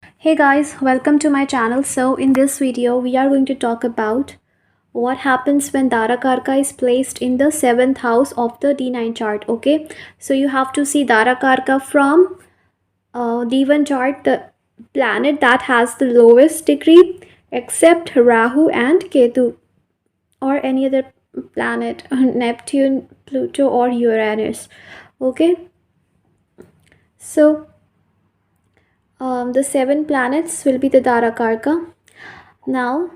Hey guys, welcome to my channel. So in this video, we are going to talk about what happens when Darakaraka is placed in the 7th house of the D9 chart. Okay, so you have to see Darakaraka from D1 chart, the planet that has the lowest degree except Rahu and Ketu or any other planet, Neptune, Pluto or Uranus. Okay, so the 7 planets will be the Darakaraka. Now,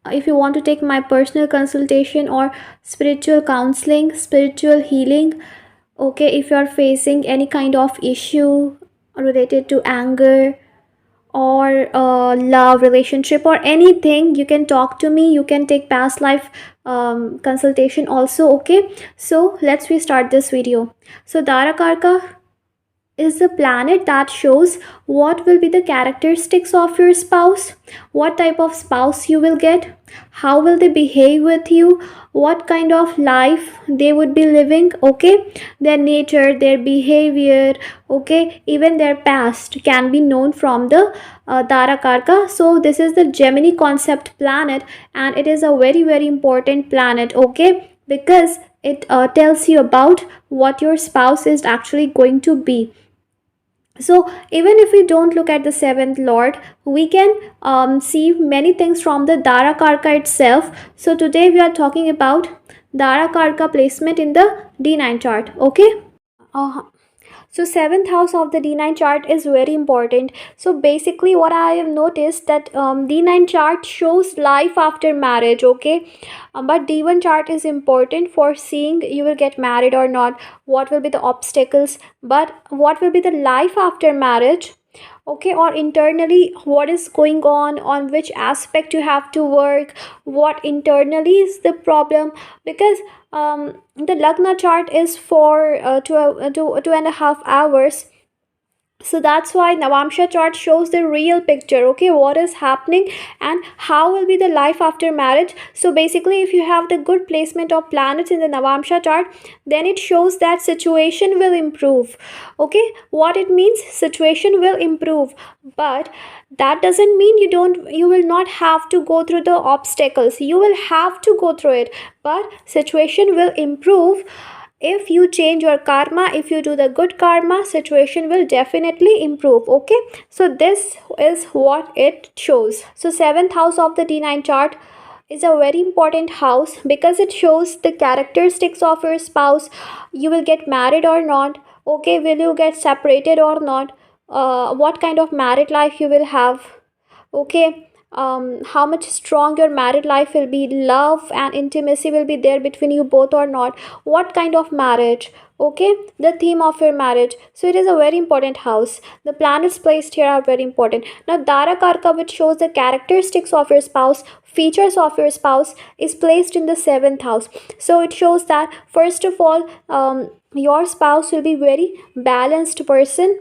if you want to take my personal consultation or spiritual counseling, spiritual healing, okay, if you are facing any kind of issue related to anger or love, relationship, or anything, you can talk to me. You can take past life consultation also. Okay, so let's restart this video. So Darakarka is the planet that shows what will be the characteristics of your spouse, what type of spouse you will get, how will they behave with you, what kind of life they would be living, okay, their nature, their behavior, okay, even their past can be known from the Darakarka. So this is the Gemini concept planet, and it is a very important planet, okay, because it tells you about what your spouse is actually going to be. So even if we don't look at the seventh lord, we can see many things from the Darakarka itself. So today we are talking about Darakarka placement in the D9 chart. Okay. uh, so seventh house of the D9 chart is very important. So basically what I have noticed that D9 chart shows life after marriage, okay. But D1 chart is important for seeing you will get married or not, what will be the obstacles, but what will be the life after marriage, okay, or internally what is going on which aspect you have to work, what internally is the problem. Because the Lagna chart is for 2.5 hours, so that's why Navamsa chart shows the real picture, okay, what is happening and how will be the life after marriage. So basically if you have the good placement of planets in the Navamsa chart, then it shows that situation will improve, okay. What it means, situation will improve, but that doesn't mean you will not have to go through the obstacles. You will have to go through it, but situation will improve. If you change your karma, if you do the good karma, situation will definitely improve, okay. So this is what it shows. So seventh house of the D9 chart is a very important house because it shows the characteristics of your spouse. You will get married or not, okay, will you get separated or not, what kind of married life you will have, okay, how much strong your married life will be, love and intimacy will be there between you both or not, what kind of marriage, okay, the theme of your marriage. So it is a very important house. The planets placed here are very important. Now Darakarka, which shows the characteristics of your spouse, features of your spouse, is placed in the 7th house. So it shows that first of all, your spouse will be very balanced person,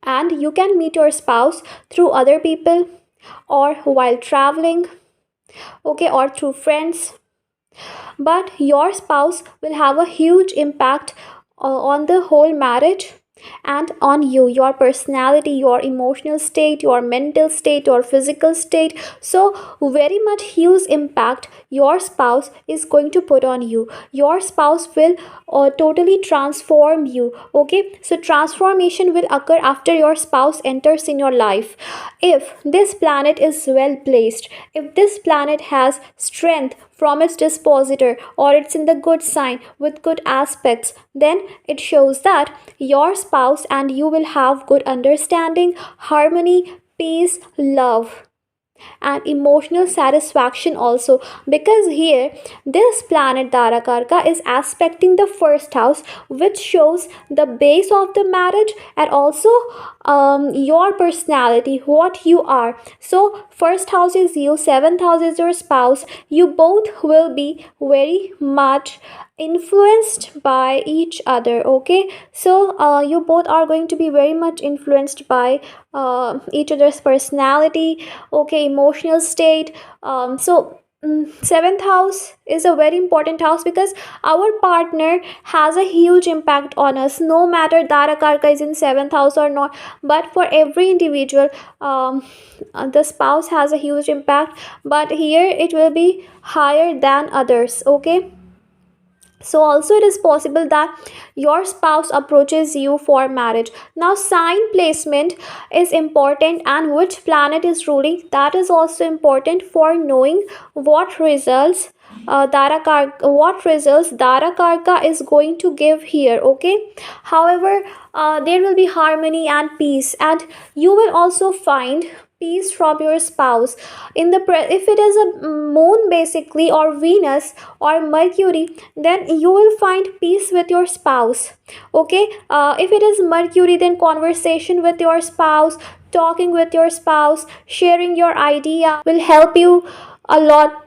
and you can meet your spouse through other people or while traveling, okay, or through friends. But your spouse will have a huge impact on the whole marriage and on you, your personality, your emotional state, your mental state, your physical state. So very much huge impact your spouse is going to put on you. Your spouse will totally transform you, okay. So transformation will occur after your spouse enters in your life. If this planet is well placed, if this planet has strength from its dispositor, or it's in the good sign with good aspects, then it shows that your spouse and you will have good understanding, harmony, peace, love, and emotional satisfaction also. Because here this planet Darakarka is aspecting the first house, which shows the base of the marriage and also your personality, what you are. So first house is you, 7th house is your spouse. You both will be very much influenced by each other, okay. So you both are going to be very much influenced by each other's personality, okay, emotional state. So seventh house is a very important house because our partner has a huge impact on us, no matter Darakarka is in seventh house or not. But for every individual, the spouse has a huge impact, but here it will be higher than others. Okay, so also it is possible that your spouse approaches you for marriage. Now sign placement is important, and which planet is ruling, that is also important for knowing what results Darakarka is going to give here. Okay, however, there will be harmony and peace, and you will also find peace from your spouse in the if it is a moon basically, or Venus or Mercury, then you will find peace with your spouse. Okay, if it is Mercury, then conversation with your spouse, talking with your spouse, sharing your idea will help you a lot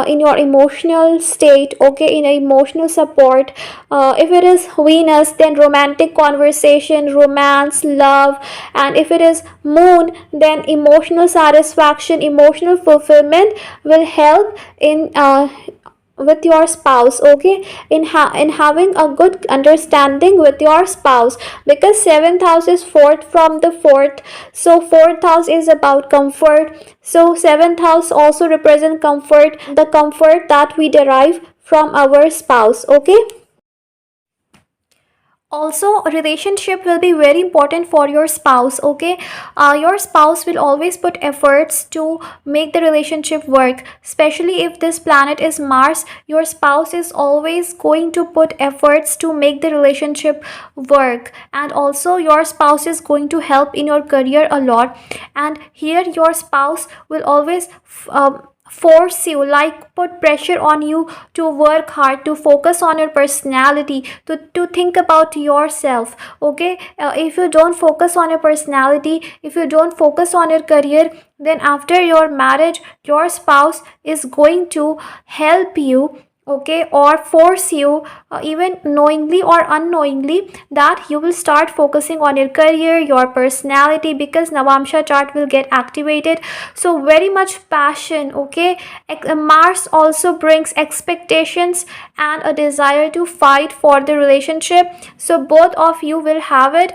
in your emotional state. Okay, in emotional support. If it is Venus, then romantic conversation, romance, love. And if it is Moon, then emotional satisfaction, emotional fulfillment will help in with your spouse. Okay, in having a good understanding with your spouse, because seventh house is fourth from the fourth, so fourth house is about comfort, so seventh house also represent comfort, the comfort that we derive from our spouse. Okay, also a relationship will be very important for your spouse. Okay, your spouse will always put efforts to make the relationship work, especially if this planet is Mars. Your spouse is always going to put efforts to make the relationship work, and also your spouse is going to help in your career a lot. And here your spouse will always force you, like put pressure on you to work hard, to focus on your personality, to think about yourself. Okay, if you don't focus on your personality, if you don't focus on your career, then after your marriage your spouse is going to help you, okay, or force you, even knowingly or unknowingly, that you will start focusing on your career, your personality, because Navamsha chart will get activated. So very much passion. Okay, Mars also brings expectations and a desire to fight for the relationship, so both of you will have it.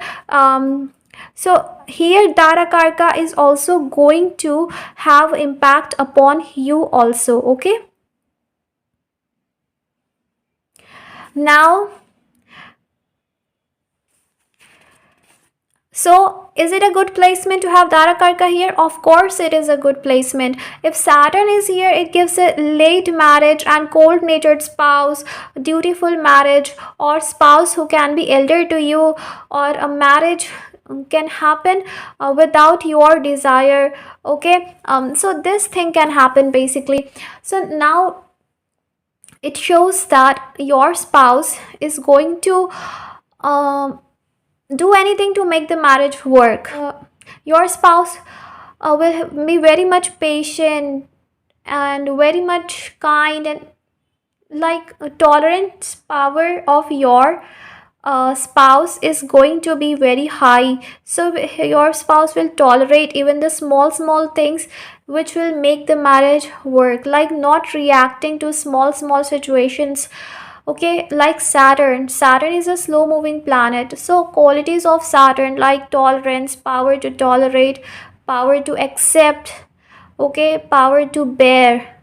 So here Darakarka is also going to have impact upon you also. Okay, now, so is it a good placement to have Darakarka here? Of course it is a good placement. If Saturn is here, it gives a late marriage and cold natured spouse, dutiful marriage, or spouse who can be elder to you, or a marriage can happen without your desire. Okay, so this thing can happen basically. So now it shows that your spouse is going to um, do anything to make the marriage work. Your spouse will be very much patient and very much kind, and like a tolerance power of your spouse is going to be very high. So your spouse will tolerate even the small things which will make the marriage work, like not reacting to small situations. Okay, like Saturn is a slow moving planet, so qualities of Saturn like tolerance, power to tolerate, power to accept, okay, power to bear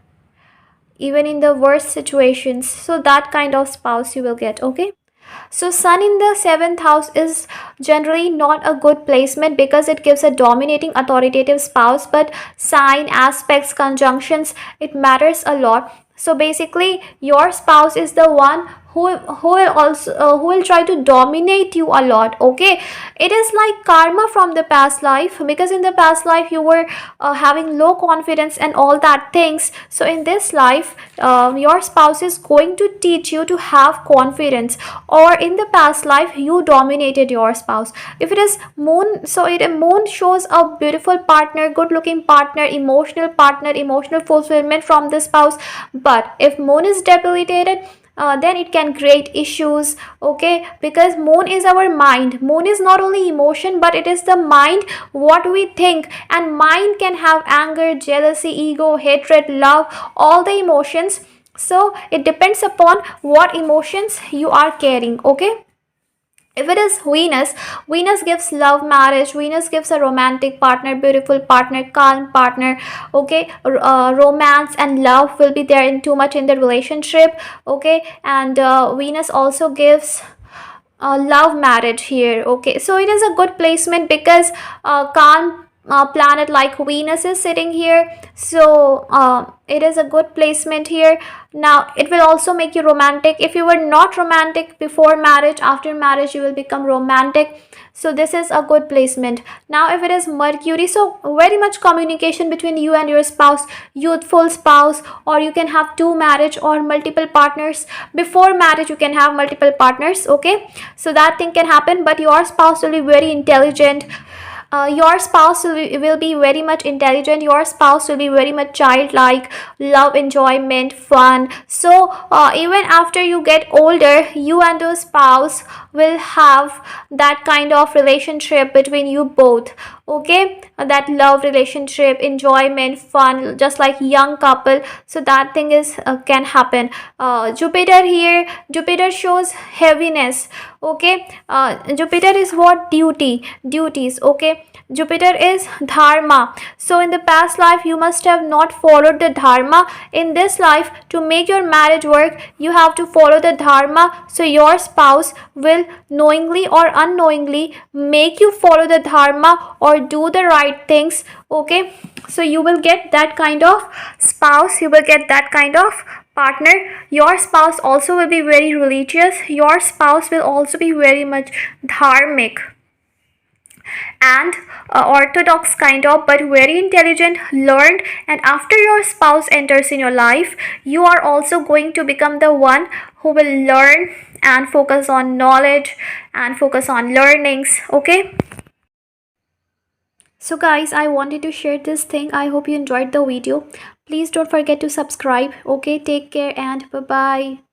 even in the worst situations, so that kind of spouse you will get. Okay, so Sun in the seventh house is generally not a good placement because it gives a dominating authoritative spouse, but sign, aspects, conjunctions, it matters a lot. So basically your spouse is the one who will also who will try to dominate you a lot. Okay, it is like karma from the past life, because in the past life you were having low confidence and all that things. So in this life your spouse is going to teach you to have confidence, or in the past life you dominated your spouse. If it is Moon, so Moon shows a beautiful partner, good looking partner, emotional fulfillment from the spouse. But if Moon is debilitated, then it can create issues. Okay, because moon is our mind. Moon is not only emotion, but it is the mind, what we think. And mind can have anger, jealousy, ego, hatred, love, all the emotions. So it depends upon what emotions you are carrying. Okay, if it is Venus, Venus gives love, marriage. Venus gives a romantic partner, beautiful partner, calm partner. Okay, romance and love will be there in too much in the relationship. Okay, and Venus also gives love marriage here. Okay, so it is a good placement because calm planet like Venus is sitting here. So it is a good placement here. Now it will also make you romantic. If you were not romantic before marriage, after marriage you will become romantic. So this is a good placement. Now if it is Mercury, so very much communication between you and your spouse, youthful spouse, or you can have two marriage or multiple partners. Before marriage you can have multiple partners. Okay, so that thing can happen, but your spouse will be very intelligent. Your spouse will be very much intelligent. Your spouse will be very much childlike, love enjoyment, fun. So even after you get older, you and your spouse will have that kind of relationship between you both. Okay, that love relationship, enjoyment, fun, just like young couple. So that thing is can happen. Jupiter here, Jupiter shows heaviness. Okay, Jupiter is what? Duties. Okay, Jupiter is dharma. So in the past life you must have not followed the dharma. In this life, to make your marriage work, you have to follow the dharma. So your spouse will knowingly or unknowingly make you follow the dharma or do the right things. Okay, so you will get that kind of spouse, you will get that kind of partner. Your spouse also will be very religious. Your spouse will also be very much dharmic and orthodox kind of, but very intelligent, learned. And after your spouse enters in your life, you are also going to become the one who will learn and focus on knowledge and focus on learnings. Okay, so guys, I wanted to share this thing. I hope you enjoyed the video. Please don't forget to subscribe. Okay, take care and bye bye.